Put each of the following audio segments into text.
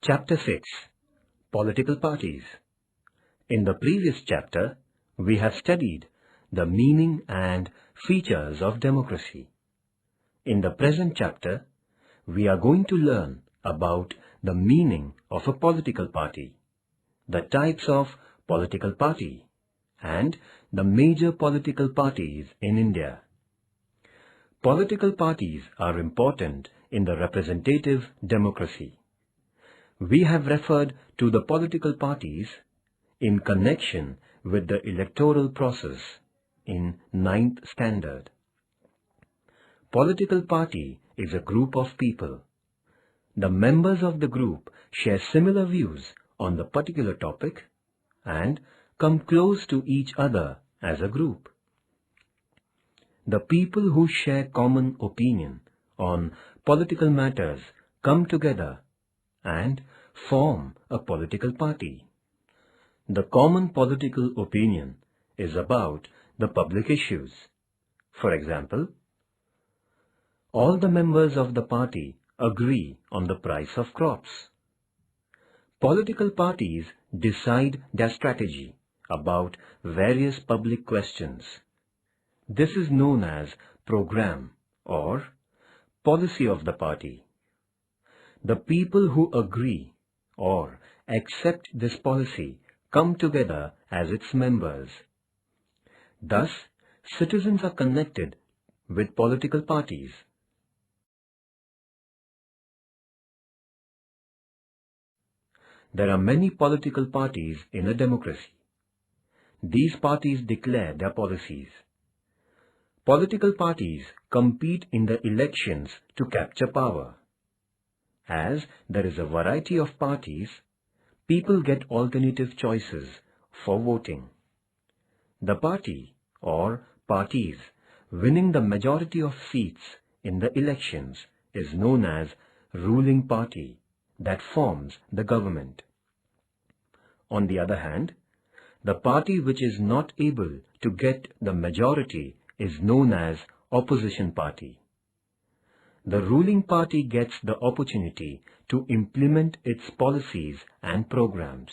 Chapter 6. Political Parties. In the previous chapter, we have studied the meaning and features of democracy. In the present chapter, we are going to learn about the meaning of a political party, the types of political party, and the major political parties in India. Political parties are important in the representative democracy. We have referred to the political parties in connection with the electoral process in 9th standard. Political party is a group of people. The members of the group share similar views on the particular topic and come close to each other as a group. The people who share common opinion on political matters come together and form a political party. The common political opinion is about the public issues. For example, all the members of the party agree on the price of crops. Political parties decide their strategy about various public questions. This is known as program or policy of the party. The people who agree or accept this policy come together as its members. Thus, citizens are connected with political parties. There are many political parties in a democracy. These parties declare their policies. Political parties compete in the elections to capture power. As there is a variety of parties, people get alternative choices for voting. The party or parties winning the majority of seats in the elections is known as ruling party that forms the government. On the other hand, the party which is not able to get the majority is known as opposition party. The ruling party gets the opportunity to implement its policies and programs.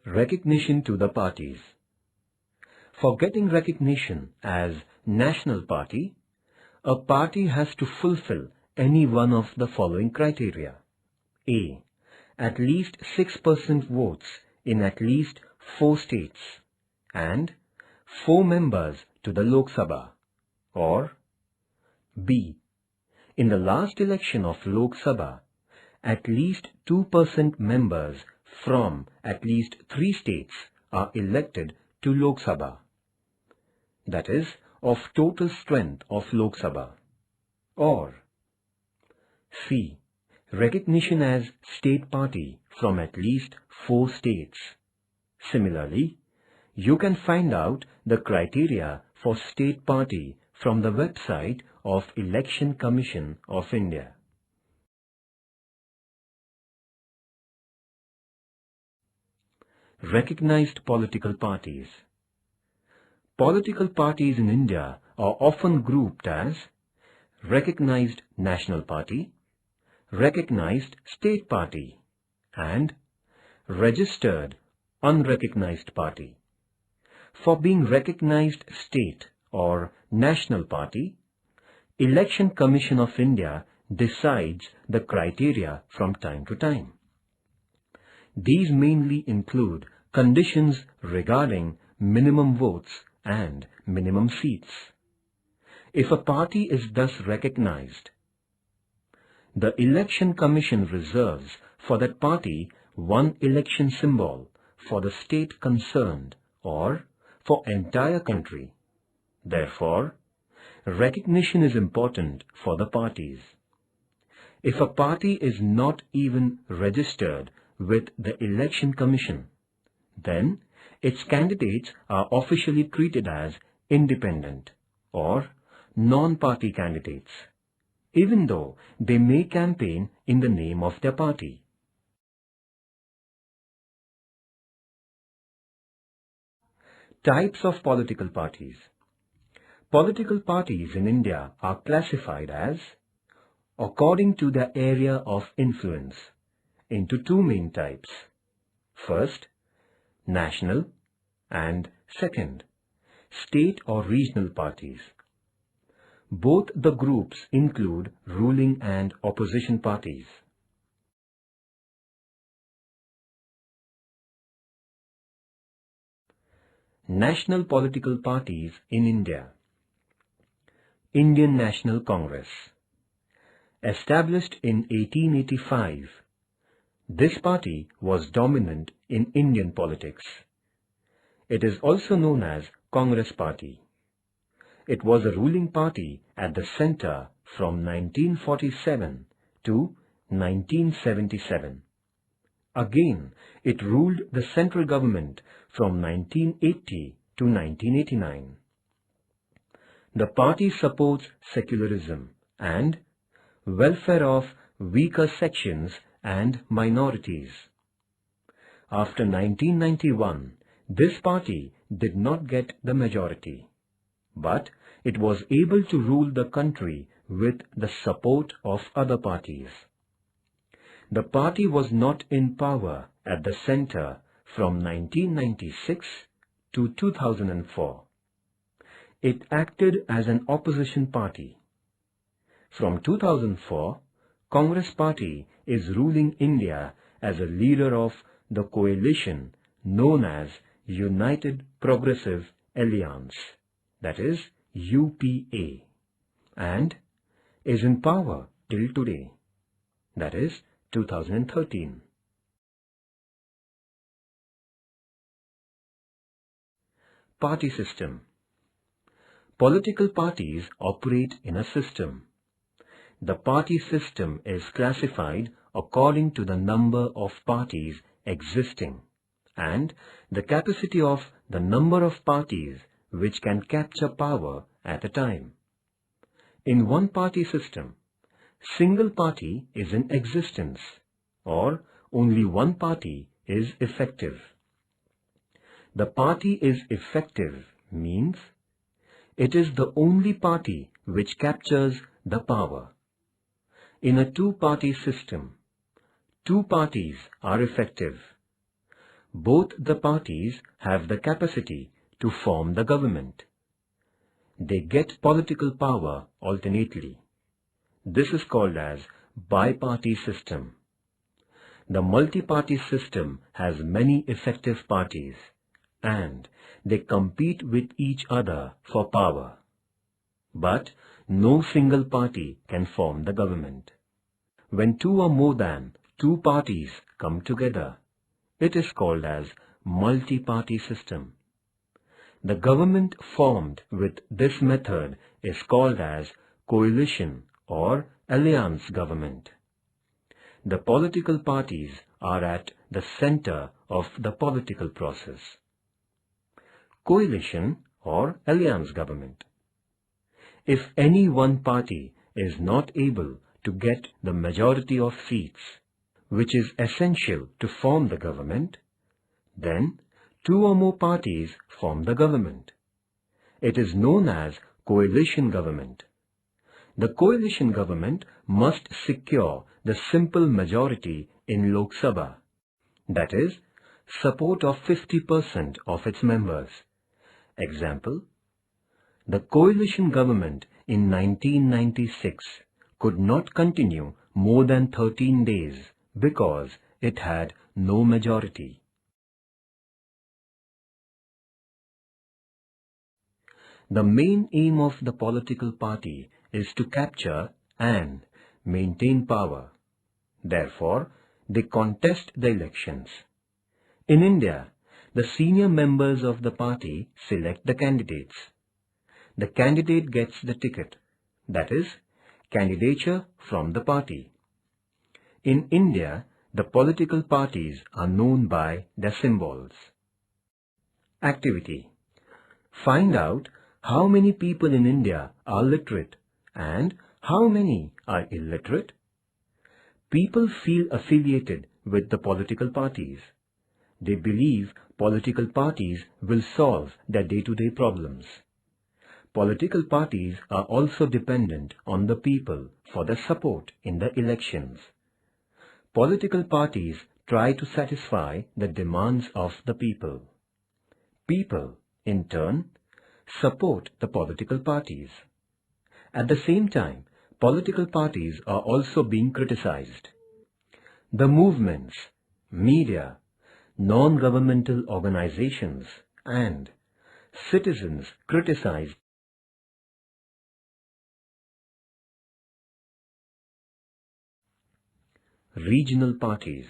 Recognition to the parties. For getting recognition as national party, a party has to fulfill any one of the following criteria. A. At least 6% votes in at least 4 states and 4 members to the Lok Sabha. Or B. In the last election of Lok Sabha, at least 2% members from at least 3 states are elected to Lok Sabha. That is, of total strength of Lok Sabha. Or C. Recognition as state party from at least 4 states. Similarly, you can find out the criteria for state party from the website of Election Commission of India. Recognized political parties. Political parties in India are often grouped as Recognized National Party, Recognized State Party, and Registered Unrecognized Party. For being recognized state or national party, Election Commission of India decides the criteria from time to time. These mainly include conditions regarding minimum votes and minimum seats. If a party is thus recognized, the Election Commission reserves for that party one election symbol for the state concerned or for entire country. Therefore, recognition is important for the parties. If a party is not even registered with the Election Commission, then its candidates are officially treated as independent or non-party candidates, even though they may campaign in the name of their party. Types of political parties. Political parties in India are classified as, according to their area of influence, into two main types. First, national, and second, state or regional parties. Both the groups include ruling and opposition parties. National political parties in India. Indian National Congress. Established in 1885, this party was dominant in Indian politics. It is also known as Congress Party. It was a ruling party at the centre from 1947 to 1977. Again, it ruled the central government from 1980 to 1989. The party supports secularism and welfare of weaker sections and minorities. After 1991, this party did not get the majority, but it was able to rule the country with the support of other parties. The party was not in power at the centre from 1996 to 2004. It acted as an opposition party. From 2004, Congress Party is ruling India as a leader of the coalition known as United Progressive Alliance, that is UPA, and is in power till today, that is 2013. Party system. Political parties operate in a system. The party system is classified according to the number of parties existing and the capacity of the number of parties which can capture power at a time. In one party system, single party is in existence or only one party is effective. The party is effective means it is the only party which captures the power. In a two-party system, two parties are effective. Both the parties have the capacity to form the government. They get political power alternately. This is called as bi-party system. The multi-party system has many effective parties and they compete with each other for power. But no single party can form the government. When two or more than two parties come together, it is called as multi-party system. The government formed with this method is called as coalition or alliance government. The political parties are at the center of the political process. Coalition or alliance government. If any one party is not able to get the majority of seats, which is essential to form the government, then two or more parties form the government. It is known as coalition government. The coalition government must secure the simple majority in Lok Sabha, that is, support of 50% of its members. Example, the coalition government in 1996 could not continue more than 13 days because it had no majority. The main aim of the political party is to capture and maintain power. Therefore, they contest the elections. In India, the senior members of the party select the candidates. The candidate gets the ticket, that is, candidature from the party. In India, the political parties are known by their symbols. Activity. Find out how many people in India are literate and how many are illiterate. People feel affiliated with the political parties. They believe political parties will solve their day-to-day problems. Political parties are also dependent on the people for their support in the elections. Political parties try to satisfy the demands of the people. People, in turn, support the political parties. At the same time, political parties are also being criticized. The movements, media, non-governmental organizations, and citizens criticize regional parties.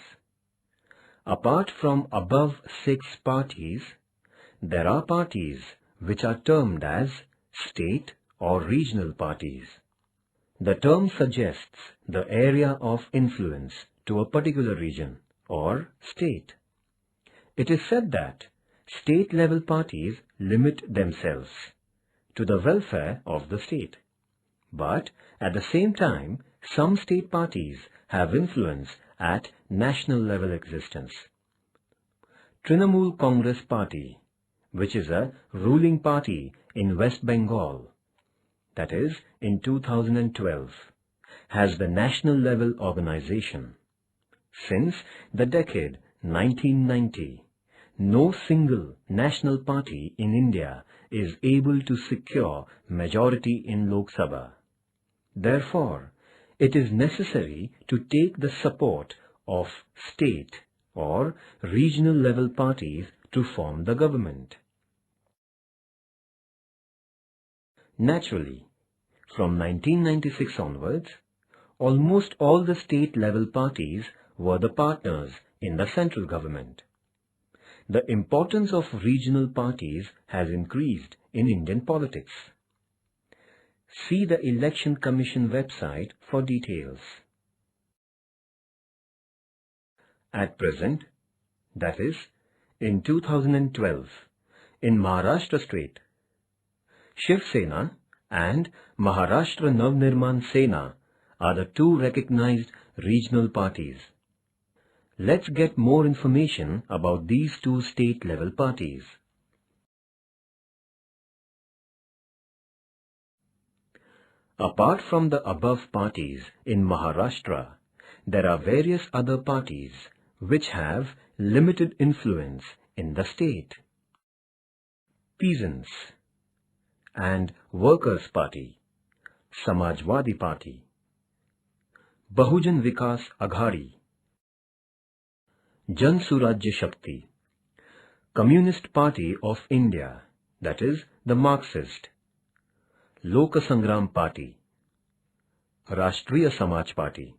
Apart from above 6 parties, there are parties which are termed as state or regional parties. The term suggests the area of influence to a particular region or state. It is said that state-level parties limit themselves to the welfare of the state. But at the same time, some state parties have influence at national level existence. Trinamool Congress Party, which is a ruling party in West Bengal, that is in 2012, has the national level organization. Since the decade 1990, no single national party in India is able to secure majority in Lok Sabha. Therefore, it is necessary to take the support of state or regional level parties to form the government. Naturally, from 1996 onwards, almost all the state-level parties were the partners in the central government. The importance of regional parties has increased in Indian politics. See the Election Commission website for details. At present, that is, in 2012, in Maharashtra state, Shiv Sena and Maharashtra Navnirman Sena are the two recognized regional parties. Let's get more information about these two state-level parties. Apart from the above parties in Maharashtra, there are various other parties which have limited influence in the state. Peasants and Workers' Party, Samajwadi Party, Bahujan Vikas Aghadi, Jan Surajya Shakti, Communist Party of India, that is the Marxist, Loka Sangram Party, Rashtriya Samaj Party.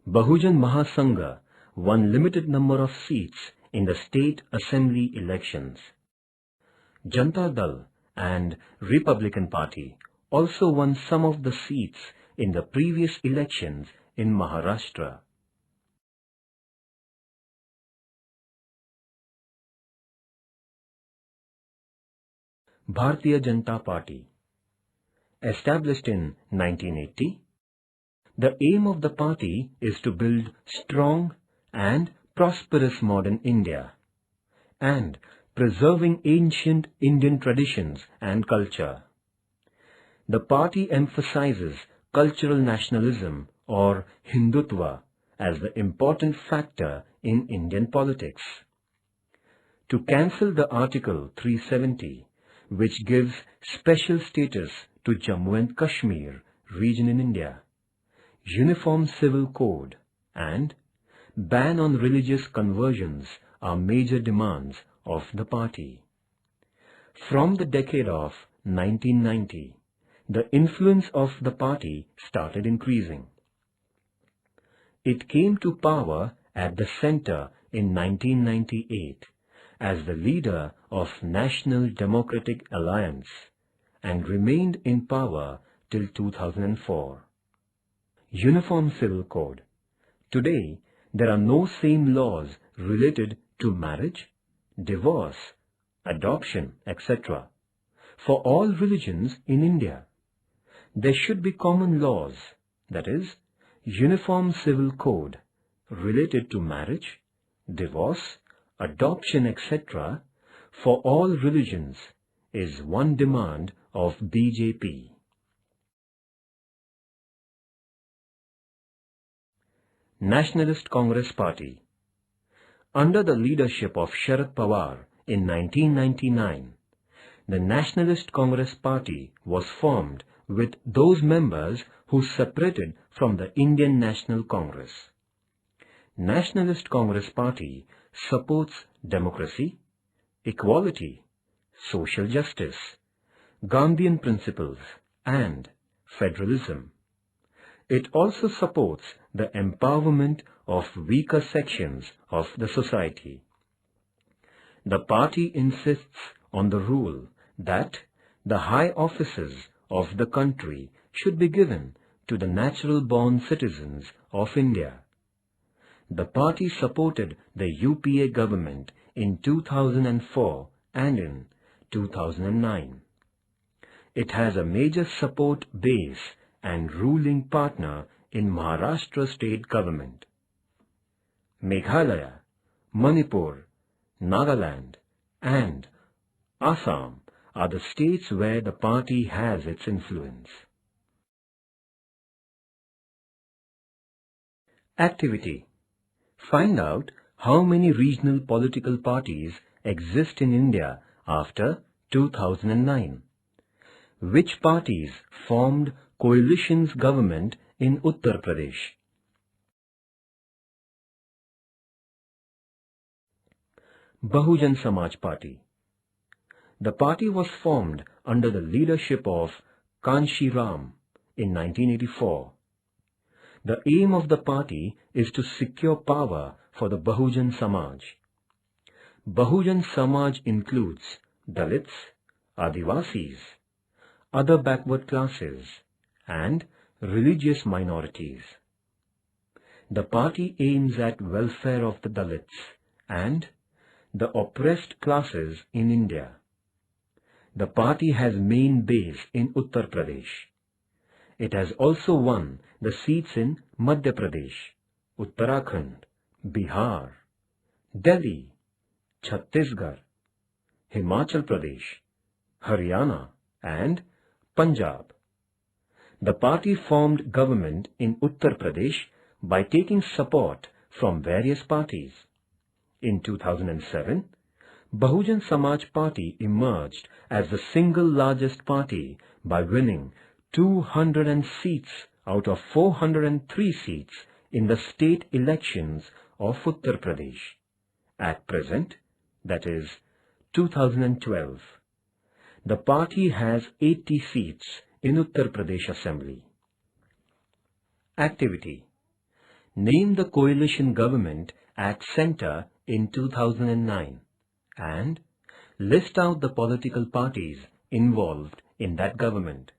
Bahujan Mahasangha won limited number of seats in the state assembly elections. Janata Dal and Republican Party also won some of the seats in the previous elections in Maharashtra. Bharatiya Janata Party, established in 1980, the aim of the party is to build strong and prosperous modern India and preserving ancient Indian traditions and culture. The party emphasizes cultural nationalism or Hindutva as the important factor in Indian politics. To cancel the Article 370, which gives special status to Jammu and Kashmir region in India, Uniform Civil Code and ban on religious conversions are major demands of the party. From the decade of 1990, the influence of the party started increasing. It came to power at the center in 1998 as the leader of National Democratic Alliance and remained in power till 2004. Uniform Civil Code. Today, there are no same laws related to marriage, divorce, adoption, etc. for all religions in India. There should be common laws, that is, Uniform Civil Code related to marriage, divorce, adoption, etc. for all religions is one demand of BJP. Nationalist Congress Party. Under the leadership of Sharad Pawar in 1999, the Nationalist Congress Party was formed with those members who separated from the Indian National Congress. Nationalist Congress Party supports democracy, equality, social justice, Gandhian principles and federalism. It also supports the empowerment of weaker sections of the society. The party insists on the rule that the high offices of the country should be given to the natural-born citizens of India. The party supported the UPA government in 2004 and in 2009. It has a major support base and ruling partner in Maharashtra state government. Meghalaya, Manipur, Nagaland and Assam are the states where the party has its influence. Activity. Find out how many regional political parties exist in India after 2009. Which parties formed coalition's government in Uttar Pradesh? Bahujan Samaj Party. The party was formed under the leadership of Kanshi Ram in 1984. The aim of the party is to secure power for the Bahujan Samaj. Bahujan Samaj includes Dalits, Adivasis, other backward classes, and religious minorities. The party aims at welfare of the Dalits and the oppressed classes in India. The party has main base in Uttar Pradesh. It has also won the seats in Madhya Pradesh, Uttarakhand, Bihar, Delhi, Chhattisgarh, Himachal Pradesh, Haryana and Punjab. The party formed government in Uttar Pradesh by taking support from various parties. In 2007, Bahujan Samaj Party emerged as the single largest party by winning 200 seats out of 403 seats in the state elections of Uttar Pradesh. At present, that is 2012, the party has 80 seats in Uttar Pradesh Assembly. Activity. Name the coalition government at centre in 2009 and list out the political parties involved in that government.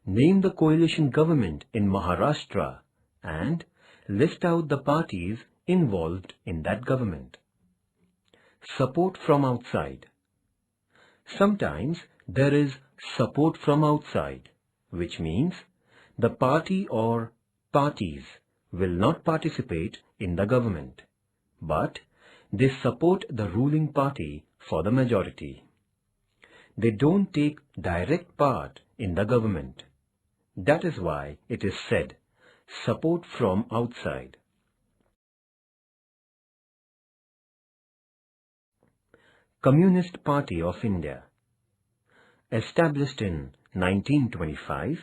Name the coalition government in Maharashtra and list out the parties involved in that government. Support from outside. Sometimes there is support from outside, which means the party or parties will not participate in the government, but they support the ruling party for the majority. They don't take direct part in the government. That is why it is said, support from outside. Communist Party of India. Established in 1925,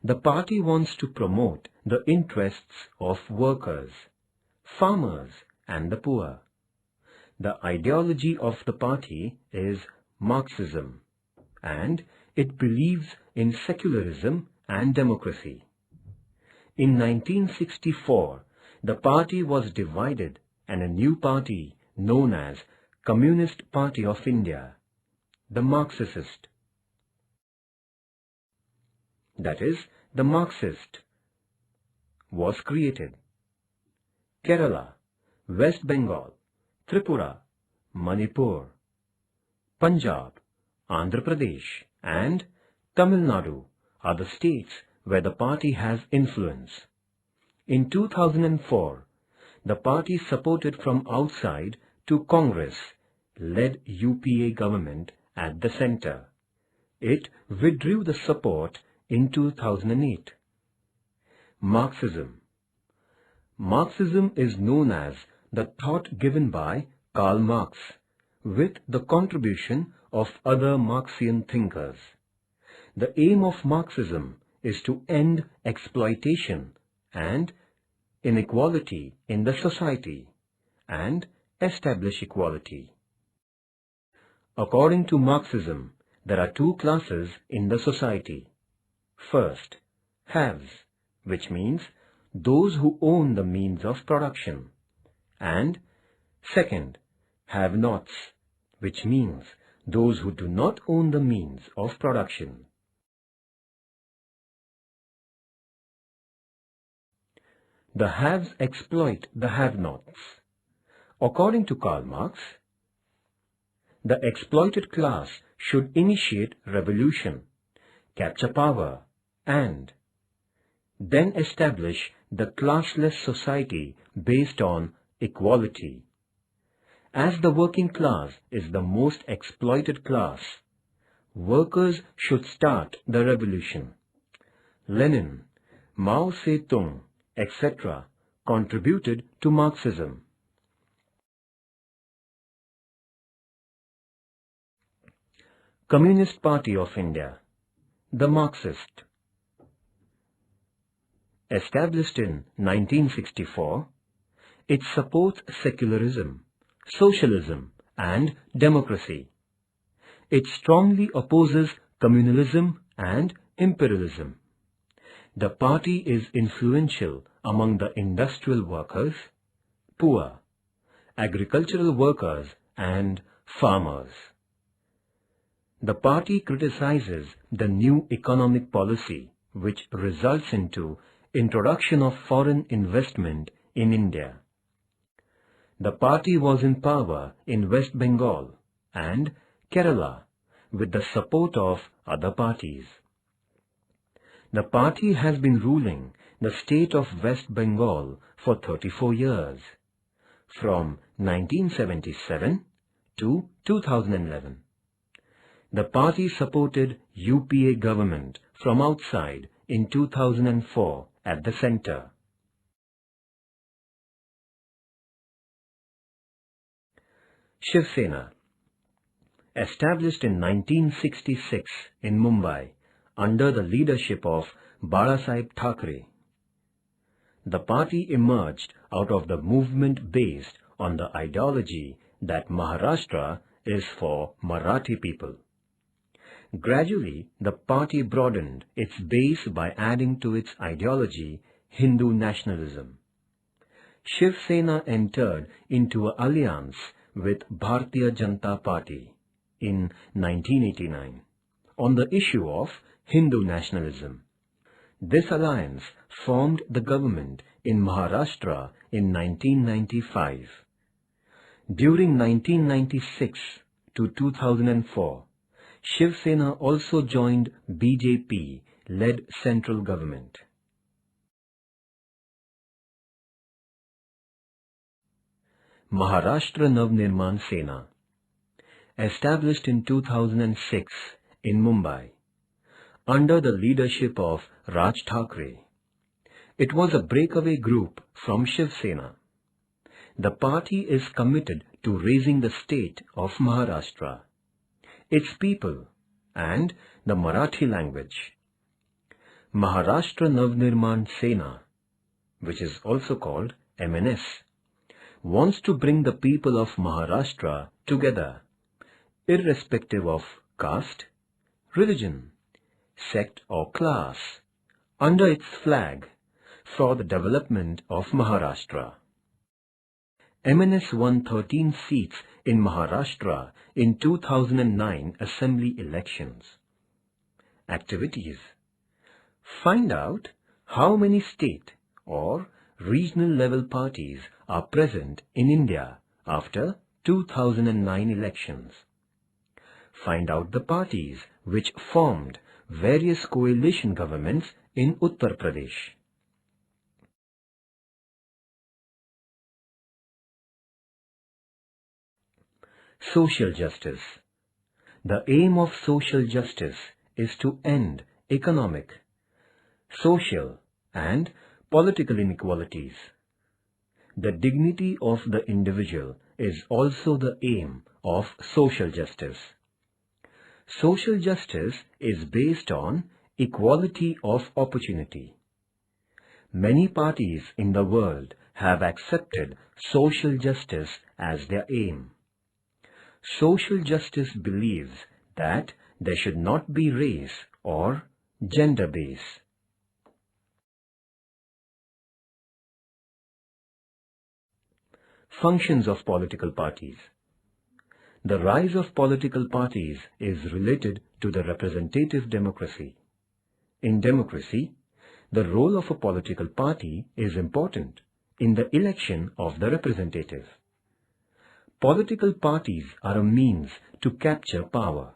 the party wants to promote the interests of workers, farmers and the poor. The ideology of the party is Marxism, and it believes in secularism and democracy. In 1964, the party was divided and a new party known as Communist Party of India, the Marxist, that is, the Marxist, was created. Kerala, West Bengal, Tripura, Manipur, Punjab, Andhra Pradesh and Tamil Nadu are the states where the party has influence. In 2004, the party supported from outside to Congress-led UPA government at the center. It withdrew the support in 2008. Marxism. Marxism is known as the thought given by Karl Marx, with the contribution of other Marxian thinkers. The aim of Marxism is to end exploitation and inequality in the society and establish equality. According to Marxism, there are two classes in the society. First, haves, which means those who own the means of production, and second, have-nots, which means those who do not own the means of production. The haves exploit the have-nots. According to Karl Marx, the exploited class should initiate revolution, capture power, and then establish the classless society based on equality. As the working class is the most exploited class, workers should start the revolution. Lenin, Mao Zedong, etc. contributed to Marxism. Communist Party of India, the Marxist. Established in 1964, it supports secularism, socialism and democracy. It strongly opposes communalism and imperialism. The party is influential among the industrial workers, poor, agricultural workers and farmers. The party criticizes the new economic policy which results into introduction of foreign investment in India. The party was in power in West Bengal and Kerala with the support of other parties. The party has been ruling the state of West Bengal for 34 years, from 1977 to 2011. The party supported UPA government from outside in 2004 at the center. Shiv Sena. Established in 1966 in Mumbai under the leadership of Balasaheb Thackeray. The party emerged out of the movement based on the ideology that Maharashtra is for Marathi people. Gradually, the party broadened its base by adding to its ideology Hindu nationalism. Shiv Sena entered into an alliance with Bharatiya Janata Party in 1989 on the issue of Hindu nationalism. This alliance formed the government in Maharashtra in 1995. During 1996 to 2004, Shiv Sena also joined BJP-led central government. Maharashtra Navnirman Sena. Established in 2006 in Mumbai, under the leadership of Raj Thackeray. It was a breakaway group from Shiv Sena. The party is committed to raising the state of Maharashtra, its people and the Marathi language. Maharashtra Navnirman Sena, which is also called MNS, wants to bring the people of Maharashtra together, irrespective of caste, religion, sect or class, under its flag for the development of Maharashtra. MNS won 13 seats in Maharashtra in 2009 Assembly elections. Activities. Find out how many state or regional level parties are present in India after 2009 elections. Find out the parties which formed various coalition governments in Uttar Pradesh. Social justice. The aim of social justice is to end economic, social, and political inequalities. The dignity of the individual is also the aim of social justice. Social justice is based on equality of opportunity. Many parties in the world have accepted social justice as their aim. Social justice believes that there should not be race or gender base. Functions of political parties. The rise of political parties is related to the representative democracy. In democracy, the role of a political party is important in the election of the representative. Political parties are a means to capture power.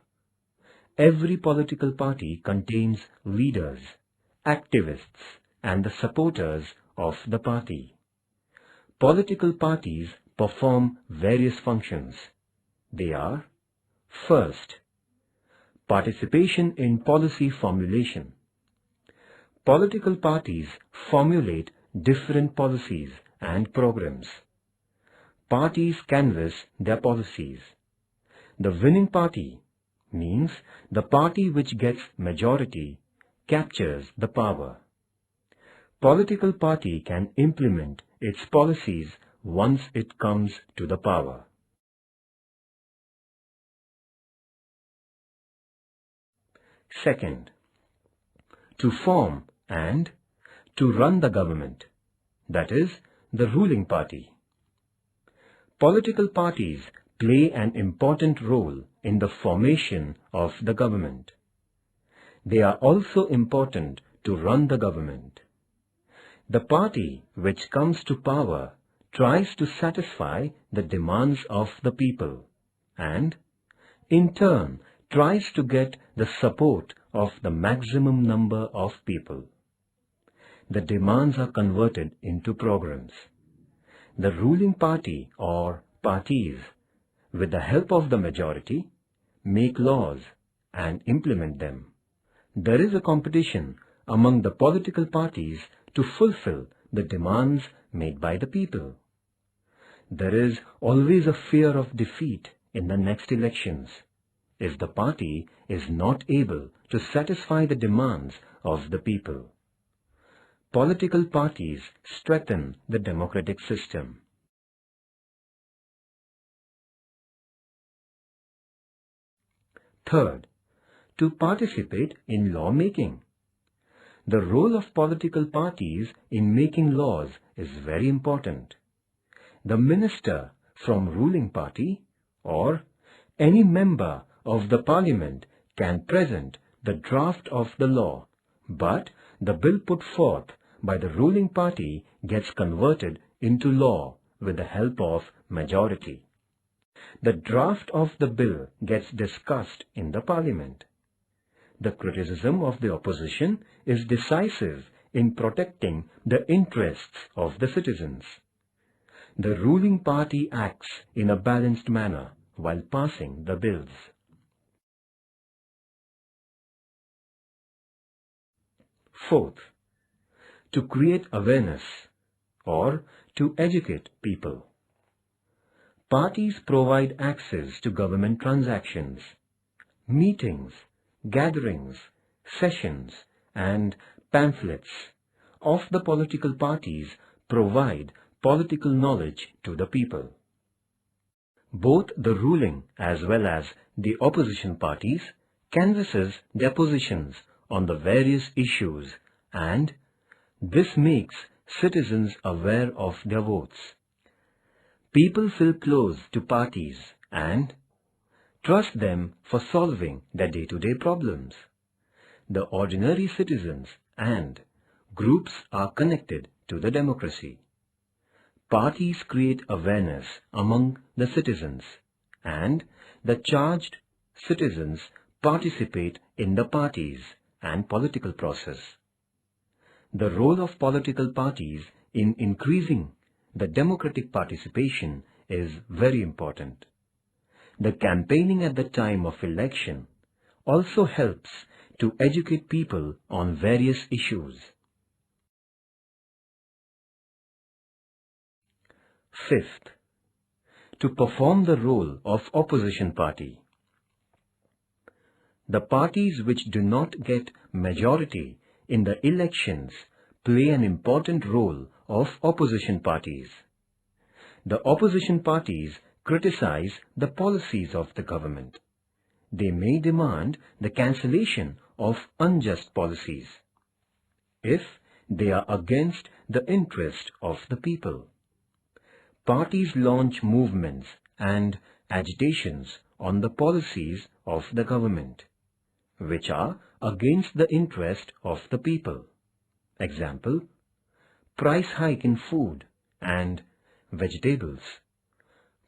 Every political party contains leaders, activists, and the supporters of the party. Political parties perform various functions. They are: first, participation in policy formulation. Political parties formulate different policies and programs. Parties canvass their policies. The winning party means the party which gets majority captures the power. Political party can implement its policies once it comes to the power. Second, to form and to run the government, that is, the ruling party. Political parties play an important role in the formation of the government. They are also important to run the government. The party which comes to power tries to satisfy the demands of the people and, in turn, tries to get the support of the maximum number of people. The demands are converted into programs. The ruling party or parties, with the help of the majority, make laws and implement them. There is a competition among the political parties to fulfill the demands made by the people. There is always a fear of defeat in the next elections if the party is not able to satisfy the demands of the people. Political parties strengthen the democratic system. Third, to participate in lawmaking. The role of political parties in making laws is very important. The minister from ruling party or any member of the parliament can present the draft of the law, but the bill put forth by the ruling party gets converted into law with the help of majority. The draft of the bill gets discussed in the parliament. The criticism of the opposition is decisive in protecting the interests of the citizens. The ruling party acts in a balanced manner while passing the bills. Fourth, to create awareness or to educate people. Parties provide access to government transactions, meetings, gatherings, sessions, and pamphlets of the political parties provide political knowledge to the people. Both the ruling as well as the opposition parties canvasses their positions on the various issues, and this makes citizens aware of their votes. People feel close to parties and trust them for solving their day-to-day problems. The ordinary citizens and groups are connected to the democracy. Parties create awareness among the citizens, and the charged citizens participate in the parties and political process. The role of political parties in increasing the democratic participation is very important. the campaigning at the time of election also helps to educate people on various issues. Fifth, to perform the role of opposition party. The parties which do not get majority in the elections play an important role of opposition parties. The opposition parties criticize the policies of the government. They may demand the cancellation of unjust policies if they are against the interest of the people. Parties launch movements and agitations on the policies of the government, which are against the interest of the people. Example, price hike in food and vegetables,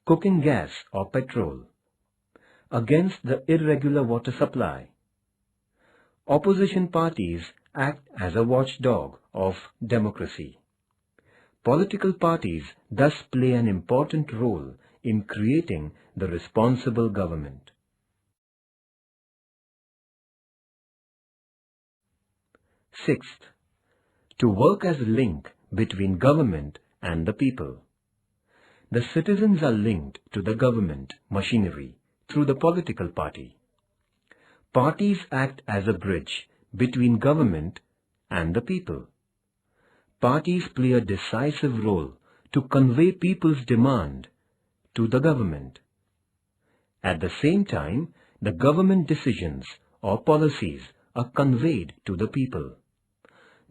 cooking gas or petrol, against the irregular water supply. Opposition parties act as a watchdog of democracy. Political parties thus play an important role in creating the responsible government. Sixth, to work as a link between government and the people. The citizens are linked to the government machinery through the political party. Parties act as a bridge between government and the people. Parties play a decisive role to convey people's demand to the government. At the same time, the government decisions or policies are conveyed to the people.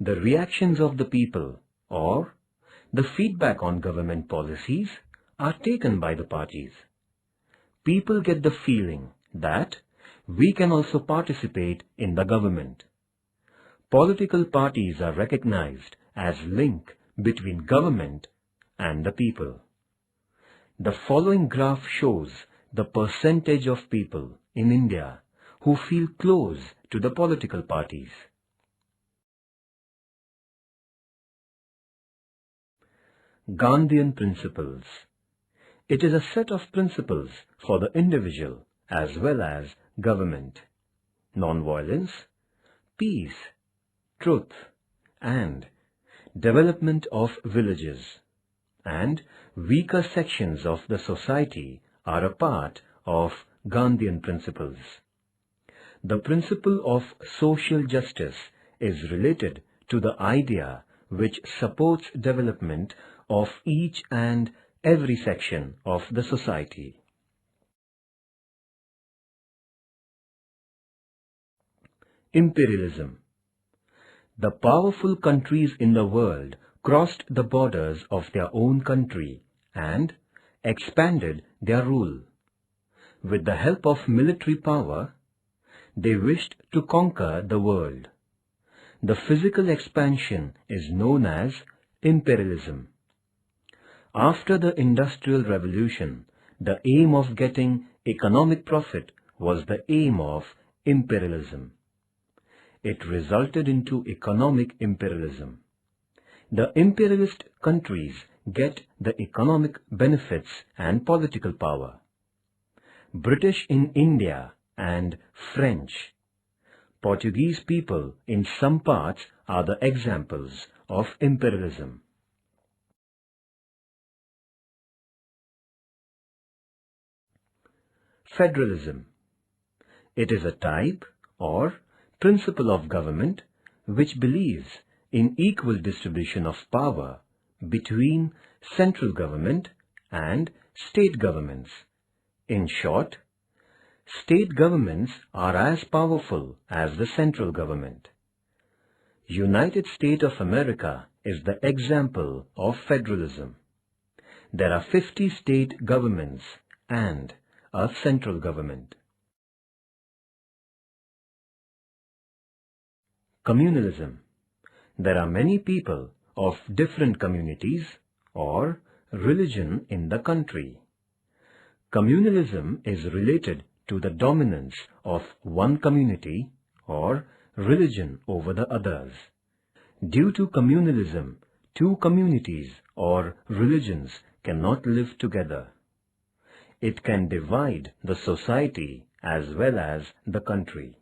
The reactions of the people or the feedback on government policies are taken by the parties. People get the feeling that we can also participate in the government. Political parties are recognized as link between government and the people. The following graph shows the percentage of people in India who feel close to the political parties. Gandhian Principles. It is a set of principles for the individual as well as government. Non-violence, peace, truth, and development of villages and weaker sections of the society are a part of Gandhian principles. The principle of social justice is related to the idea which supports development of each and every section of the society. Imperialism. The powerful countries in the world crossed the borders of their own country and expanded their rule. With the help of military power, they wished to conquer the world. The physical expansion is known as imperialism. After the Industrial Revolution, the aim of getting economic profit was the aim of imperialism. It resulted into economic imperialism. The imperialist countries get the economic benefits and political power. British in India and French, Portuguese people in some parts are the examples of imperialism. Federalism. It is a type or principle of government which believes in equal distribution of power between central government and state governments. In short, state governments are as powerful as the central government. United States of America is the example of federalism. There are 50 state governments and a central government. Communalism. There are many people of different communities or religion in the country. Communalism is related to the dominance of one community or religion over the others. Due to communalism, two communities or religions cannot live together. it can divide the society as well as the country.